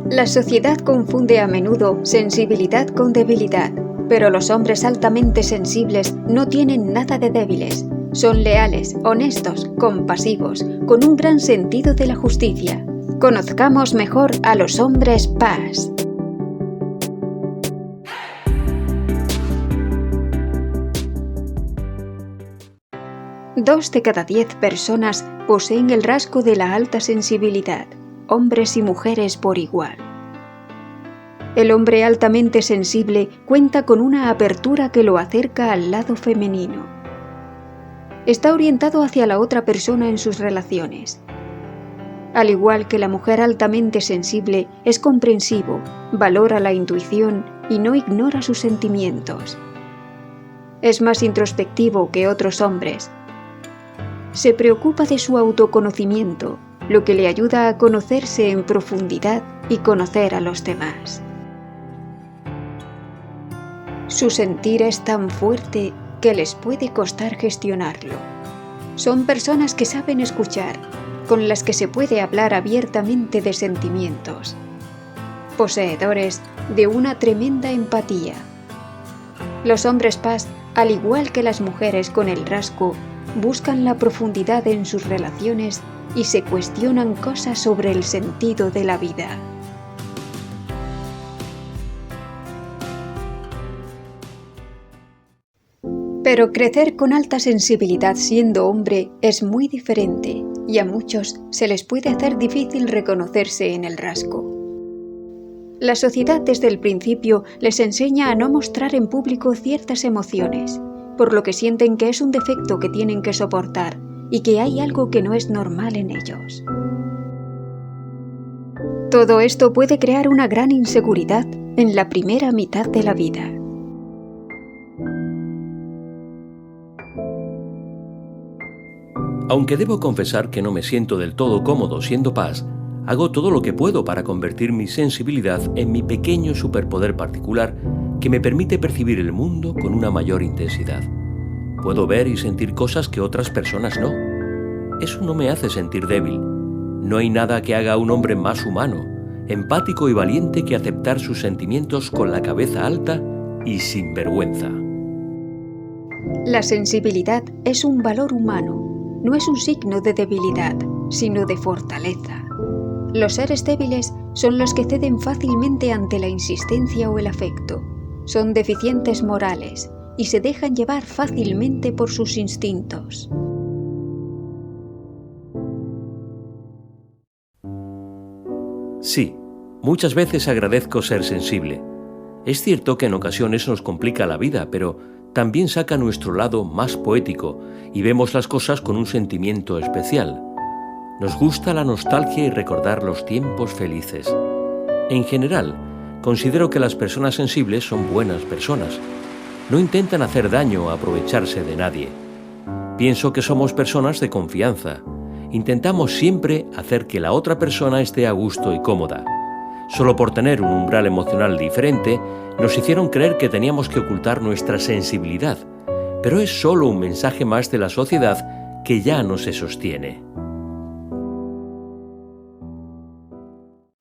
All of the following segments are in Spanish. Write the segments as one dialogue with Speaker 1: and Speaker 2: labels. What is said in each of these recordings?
Speaker 1: La sociedad confunde a menudo sensibilidad con debilidad, pero los hombres altamente sensibles no tienen nada de débiles. Son leales, honestos, compasivos, con un gran sentido de la justicia. Conozcamos mejor a los hombres PAS. Dos de cada 10 personas poseen el rasgo de la alta sensibilidad, hombres y mujeres por igual. El hombre altamente sensible cuenta con una apertura que lo acerca al lado femenino. Está orientado hacia la otra persona en sus relaciones. Al igual que la mujer altamente sensible, es comprensivo, valora la intuición y no ignora sus sentimientos. Es más introspectivo que otros hombres. Se preocupa de su autoconocimiento, lo que le ayuda a conocerse en profundidad y conocer a los demás. Su sentir es tan fuerte que les puede costar gestionarlo. Son personas que saben escuchar, con las que se puede hablar abiertamente de sentimientos. Poseedores de una tremenda empatía. Los hombres PAS, al igual que las mujeres con el rasgo, buscan la profundidad en sus relaciones y se cuestionan cosas sobre el sentido de la vida. Pero crecer con alta sensibilidad siendo hombre es muy diferente y a muchos se les puede hacer difícil reconocerse en el rasgo. La sociedad desde el principio les enseña a no mostrar en público ciertas emociones, por lo que sienten que es un defecto que tienen que soportar y que hay algo que no es normal en ellos. Todo esto puede crear una gran inseguridad en la primera mitad de la vida.
Speaker 2: Aunque debo confesar que no me siento del todo cómodo siendo PAS, hago todo lo que puedo para convertir mi sensibilidad en mi pequeño superpoder particular que me permite percibir el mundo con una mayor intensidad. Puedo ver y sentir cosas que otras personas no. Eso no me hace sentir débil. No hay nada que haga a un hombre más humano, empático y valiente que aceptar sus sentimientos con la cabeza alta y sin vergüenza.
Speaker 1: La sensibilidad es un valor humano. No es un signo de debilidad, sino de fortaleza. Los seres débiles son los que ceden fácilmente ante la insistencia o el afecto. Son deficientes morales y se dejan llevar fácilmente por sus instintos.
Speaker 2: Sí, muchas veces agradezco ser sensible. Es cierto que en ocasiones nos complica la vida, pero también saca nuestro lado más poético y vemos las cosas con un sentimiento especial. Nos gusta la nostalgia y recordar los tiempos felices. En general, considero que las personas sensibles son buenas personas. No intentan hacer daño o aprovecharse de nadie. Pienso que somos personas de confianza. Intentamos siempre hacer que la otra persona esté a gusto y cómoda. Solo por tener un umbral emocional diferente, nos hicieron creer que teníamos que ocultar nuestra sensibilidad, pero es solo un mensaje más de la sociedad que ya no se sostiene.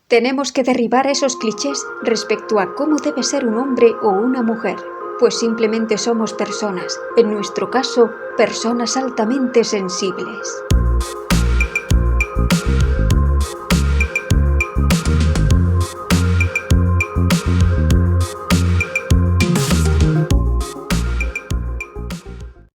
Speaker 1: Tenemos que derribar esos clichés respecto a cómo debe ser un hombre o una mujer, pues simplemente somos personas, en nuestro caso, personas altamente sensibles.